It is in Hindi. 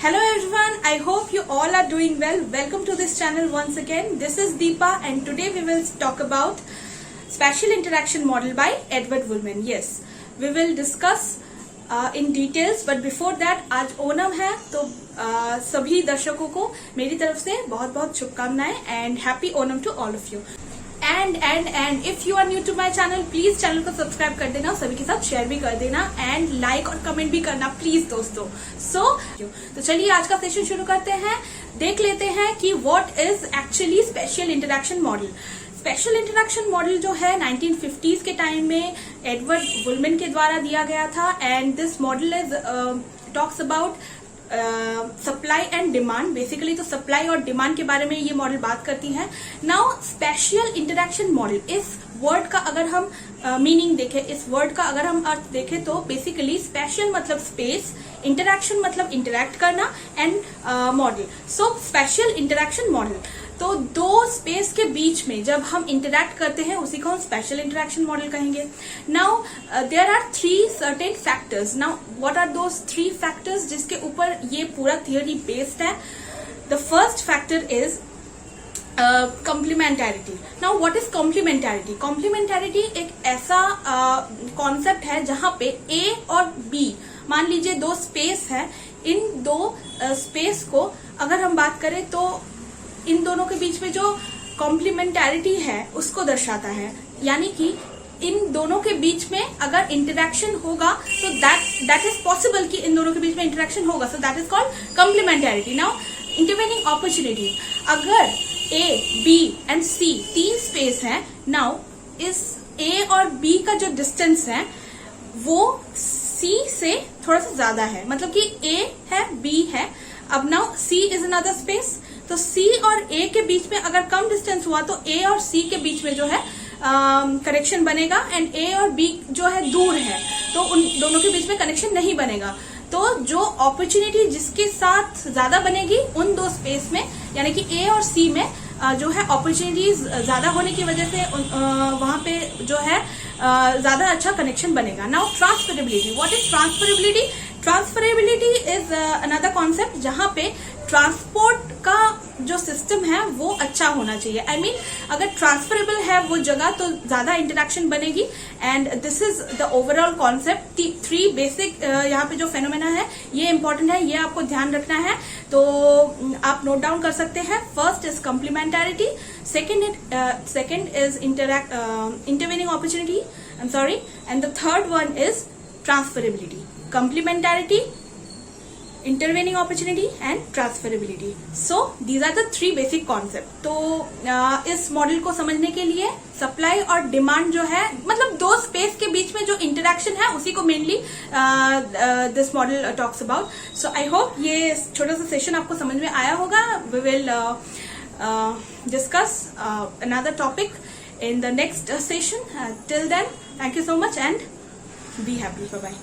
Hello everyone, I hope you all are doing well. Welcome to this channel once again. This is Deepa and today we will talk about Spatial Interaction Model by Edward Woolman. Yes, we will discuss in details, but before that आज ओणम है तो सभी दर्शकों को मेरी तरफ से बहुत बहुत शुभकामनाएं and happy Onam to all of you. And if you are new to my channel, please channel को सब्सक्राइब कर देना, सभी के साथ शेयर भी कर देना एंड लाइक और कमेंट भी करना प्लीज दोस्तों. तो चलिए आज का सेशन शुरू करते हैं. देख लेते हैं कि what is actually special interaction model. Special interaction model जो है 1950s के टाइम में एडवर्ड वुलमैन के द्वारा दिया गया था and this model is talks about supply and demand. Basically तो सप्लाई और डिमांड के बारे में ये मॉडल बात करती है. नाउ स्पेशल इंटरैक्शन मॉडल, इस वर्ड का अगर हम मीनिंग देखें, इस वर्ड का अगर हम अर्थ देखें तो बेसिकली स्पेशल मतलब स्पेस, इंटरैक्शन मतलब इंटरैक्ट करना and model. So special interaction model तो दो स्पेस के बीच में जब हम इंटरैक्ट करते हैं उसी को हम स्पेशल इंटरैक्शन मॉडल कहेंगे. Now there are 3 certain factors. Now what are those 3 factors जिसके ऊपर ये पूरा थियोरी बेस्ड है. The first factor is complementarity. Now what is complementarity? Complementarity एक ऐसा कॉन्सेप्ट है जहां पे ए और बी, मान लीजिए दो स्पेस है, इन दो स्पेस को अगर हम बात करें तो इन दोनों के बीच में जो कॉम्प्लीमेंटैरिटी है उसको दर्शाता है. यानी कि इन दोनों के बीच में अगर इंटरैक्शन होगा तो दैट इज पॉसिबल कि इन दोनों के बीच में इंटरैक्शन होगा, so that is called complementarity. Now intervening opportunity, अगर A B and C 3 space है, नाउ इस ए और बी का जो डिस्टेंस है वो सी से थोड़ा सा ज्यादा है, मतलब कि ए है बी है. अब now see is another space, तो सी और ए के बीच में अगर कम डिस्टेंस हुआ तो ए और सी के बीच में जो है कनेक्शन बनेगा एंड ए और बी जो है दूर है तो उन दोनों के बीच में कनेक्शन नहीं बनेगा. तो जो अपॉर्चुनिटी जिसके साथ ज्यादा बनेगी उन दो स्पेस में, यानी कि ए और सी में जो है अपॉर्चुनिटीज ज्यादा होने की वजह से वहां पे जो है ज्यादा अच्छा कनेक्शन बनेगा. Now transferability. What is transferability? Transferability is another concept जहां पे ट्रांसपोर्ट का जो सिस्टम है वो अच्छा होना चाहिए. आई मीन अगर ट्रांसफरेबल है वो जगह तो ज्यादा इंटरैक्शन बनेगी and this is the overall concept. 3 basic यहाँ पे जो फेनोमेना है ये इंपॉर्टेंट है, ये आपको ध्यान रखना है, तो आप नोट डाउन कर सकते हैं. First is complementarity, second is intervening opportunity, I am sorry, and the third one is transferability. Complementarity, intervening opportunity and transferability. So these are the 3 basic concept. तो इस मॉडल को समझने के लिए सप्लाई और डिमांड जो है, मतलब दो स्पेस के बीच में जो इंटरैक्शन है उसी को mainly this model talks about. So I hope ये छोटा सा सेशन आपको समझ में आया होगा. We will discuss another topic in the next session. Till then, thank you so much and be happy. Bye bye.